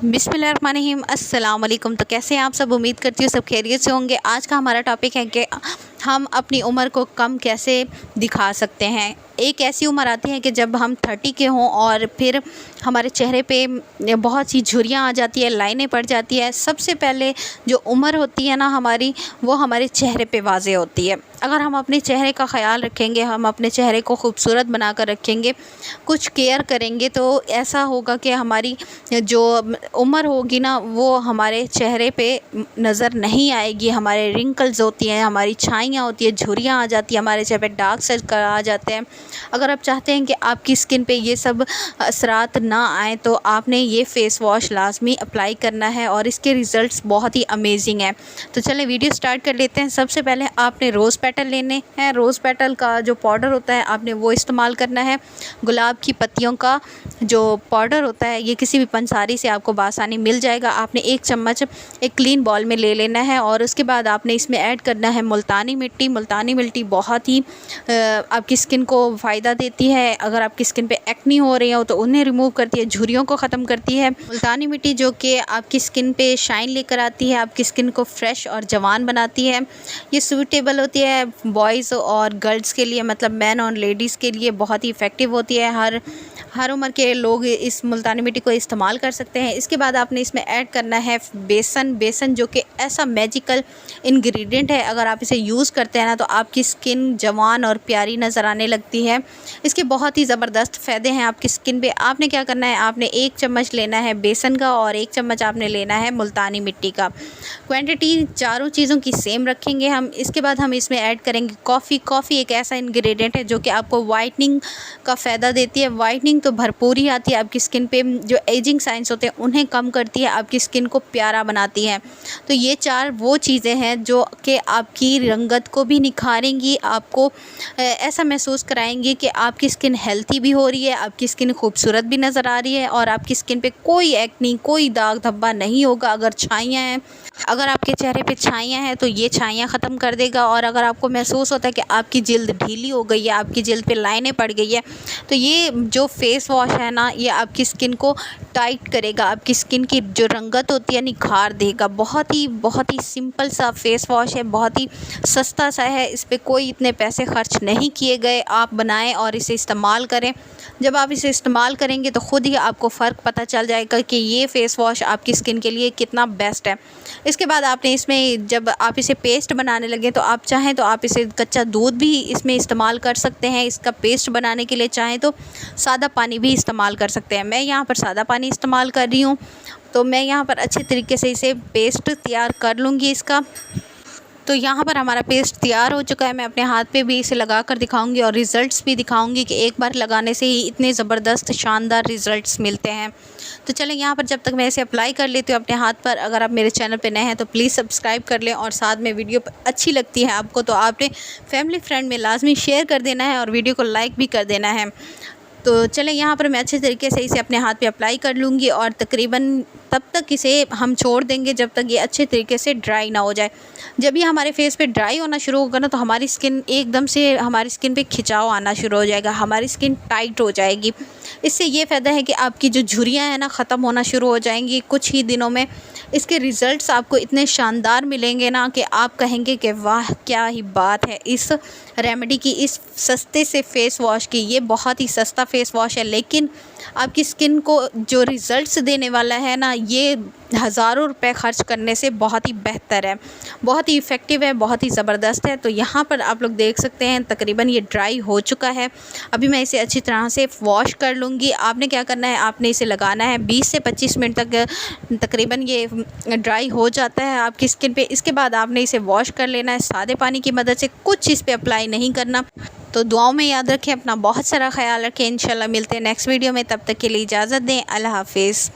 बिस्मिल्लाहिर्रहमानिर्रहीम अस्सलाम वालेकुम। तो कैसे हैं आप सब? उम्मीद करती हूँ सब खैरियत से होंगे। आज का हमारा टॉपिक है कि हम अपनी उम्र को कम कैसे दिखा सकते हैं। एक ऐसी उम्र आती है कि जब हम 30 के हों और फिर हमारे चेहरे पे बहुत सी झुर्रियाँ आ जाती है, लाइनें पड़ जाती है। सबसे पहले जो उम्र होती है ना हमारी, वो हमारे चेहरे पे वाज़े होती है। अगर हम अपने चेहरे का ख़याल रखेंगे, हम अपने चेहरे को खूबसूरत बना कर रखेंगे, कुछ केयर करेंगे, तो ऐसा होगा कि हमारी जो उम्र होगी ना वो हमारे चेहरे पे नज़र नहीं आएगी। हमारे रिंकल्स होती हैं, हमारी छाइयाँ होती है, झुर्रियाँ आ जाती है, हमारे चेहरे पे डार्क सर्कल आ जाते हैं। अगर आप चाहते हैं कि आपकी स्किन पे ये सब असरात ना आए तो आपने ये फ़ेस वॉश लाज़मी अप्लाई करना है और इसके रिज़ल्ट्स बहुत ही अमेजिंग हैं। तो चलें वीडियो स्टार्ट कर लेते हैं। सबसे पहले आपने रोज़ पेटल लेने हैं। रोज़ पेटल का जो पाउडर होता है आपने वो इस्तेमाल करना है। गुलाब की पत्तियों का जो पाउडर होता है ये किसी भी पंसारी से आपको बासानी मिल जाएगा। आपने 1 चम्मच एक क्लीन बॉल में ले लेना है और उसके बाद आपने इसमें ऐड करना है मुल्तानी मिट्टी। मुल्तानी मिट्टी बहुत ही आपकी स्किन को फ़ायदा देती है। अगर आपकी स्किन पे एक्नी हो रही हो तो उन्हें रिमूव करती है, झुर्रियों को ख़त्म करती है। मुल्तानी मिट्टी जो कि आपकी स्किन पे शाइन लेकर आती है, आपकी स्किन को फ्रेश और जवान बनाती है। ये सूटेबल होती है बॉयज़ और गर्ल्स के लिए, मतलब मैन और लेडीज़ के लिए बहुत ही इफ़ेक्टिव होती है। हर उम्र के लोग इस मुल्तानी मिट्टी को इस्तेमाल कर सकते हैं। इसके बाद आपने इसमें ऐड करना है बेसन जो कि ऐसा मैजिकल इंग्रेडिएंट है। अगर आप इसे यूज़ करते हैं ना तो आपकी स्किन जवान और प्यारी नज़र आने लगती है। इसके बहुत ही ज़बरदस्त फ़ायदे हैं आपकी स्किन पे। आपने क्या करना है, आपने 1 चम्मच लेना है बेसन का और 1 चम्मच आपने लेना है मुल्तानी मिट्टी का। क्वांटिटी चारों चीज़ों की सेम रखेंगे हम। इसके बाद हम इसमें ऐड करेंगे कॉफ़ी। कॉफ़ी एक ऐसा इंग्रेडिएंट है जो कि आपको वाइटनिंग का फ़ायदा देती है। वाइटनिंग तो भरपूर ही आती है आपकी स्किन पे। जो एजिंग साइंस होते हैं उन्हें कम करती है, आपकी स्किन को प्यारा बनाती है। तो ये 4 वो चीज़ें हैं जो कि आपकी रंगत को भी निखारेंगी, आपको ऐसा महसूस कराएंगी कि आपकी स्किन हेल्थी भी हो रही है, आपकी स्किन खूबसूरत भी नज़र आ रही है और आपकी स्किन पे कोई एक्नी, कोई दाग धब्बा नहीं होगा। अगर छाइयाँ हैं, अगर आपके चेहरे पे छाइयाँ हैं तो ये छाइयाँ ख़त्म कर देगा। और अगर आपको महसूस होता है कि आपकी जिल्द ढीली हो गई है, आपकी जिल्द पे लाइनें पड़ गई है, तो ये जो फ़ेस वॉश है ना ये आपकी स्किन को टाइट करेगा, आपकी स्किन की जो रंगत होती है निखार देगा। बहुत ही सिंपल सा फ़ेस वॉश है, बहुत ही सस्ता सा है। इस पे कोई इतने पैसे खर्च नहीं किए गए। आप बनाएं और इसे इस्तेमाल करें। जब आप इसे इस्तेमाल करेंगे तो ख़ुद ही आपको फ़र्क पता चल जाएगा कि ये फ़ेस वॉश आपकी स्किन के लिए कितना बेस्ट है। इसके बाद आपने इसमें जब आप इसे पेस्ट बनाने लगे तो आप चाहें तो आप इसे कच्चा दूध भी इसमें इस्तेमाल कर सकते हैं। इसका पेस्ट बनाने के लिए चाहें तो सादा पानी भी इस्तेमाल कर सकते हैं। मैं यहाँ पर सादा पानी इस्तेमाल कर रही हूँ। तो मैं यहाँ पर अच्छे तरीके से इसे पेस्ट तैयार कर लूँगी इसका। तो यहाँ पर हमारा पेस्ट तैयार हो चुका है। मैं अपने हाथ पे भी इसे लगा कर दिखाऊंगी और रिज़ल्ट्स भी दिखाऊंगी कि एक बार लगाने से ही इतने ज़बरदस्त शानदार रिज़ल्ट्स मिलते हैं। तो चलें यहाँ पर जब तक मैं इसे अप्लाई कर लेती हूँ अपने हाथ पर। अगर आप मेरे चैनल पे नए हैं तो प्लीज़ सब्सक्राइब कर लें और साथ में वीडियो अच्छी लगती है आपको तो आपने फैमिली फ्रेंड में लाजमी शेयर कर देना है और वीडियो को लाइक भी कर देना है। तो चलें यहाँ पर मैं अच्छे तरीके से इसे अपने हाथ पे अप्लाई कर लूँगी और तकरीबन तब तक इसे हम छोड़ देंगे जब तक ये अच्छे तरीके से ड्राई ना हो जाए। जब ये हमारे फेस पे ड्राई होना शुरू होगा ना तो हमारी स्किन एकदम से हमारी स्किन पे खिंचाव आना शुरू हो जाएगा, हमारी स्किन टाइट हो जाएगी। इससे ये फ़ायदा है कि आपकी जो झुर्रियाँ हैं ना ख़त्म होना शुरू हो जाएंगी कुछ ही दिनों में। इसके रिज़ल्ट्स आपको इतने शानदार मिलेंगे ना कि आप कहेंगे कि वाह क्या ही बात है इस रेमेडी की, इस सस्ते से फ़ेस वॉश की। ये बहुत ही सस्ता फ़ेस वॉश है लेकिन आपकी स्किन को जो रिज़ल्ट्स देने वाला है ना ये हज़ारों रुपए खर्च करने से बहुत ही बेहतर है, बहुत ही इफ़ेक्टिव है, बहुत ही ज़बरदस्त है। तो यहाँ पर आप लोग देख सकते हैं तकरीबन ये ड्राई हो चुका है। अभी मैं इसे अच्छी तरह से वॉश कर लूँगी। आपने क्या करना है, आपने इसे लगाना है 20 से 25 मिनट तक तकरीबन ये ड्राई हो जाता है आपकी स्किन पे। इसके बाद आपने इसे वॉश कर लेना है सादे पानी की मदद से, कुछ इस पर अप्लाई नहीं करना। तो दुआओं में याद रखें, अपना बहुत सारा ख्याल रखें। इंशाल्लाह मिलते हैं नेक्स्ट वीडियो में, तब तक के लिए इजाज़त दें। अल्लाह हाफिज़।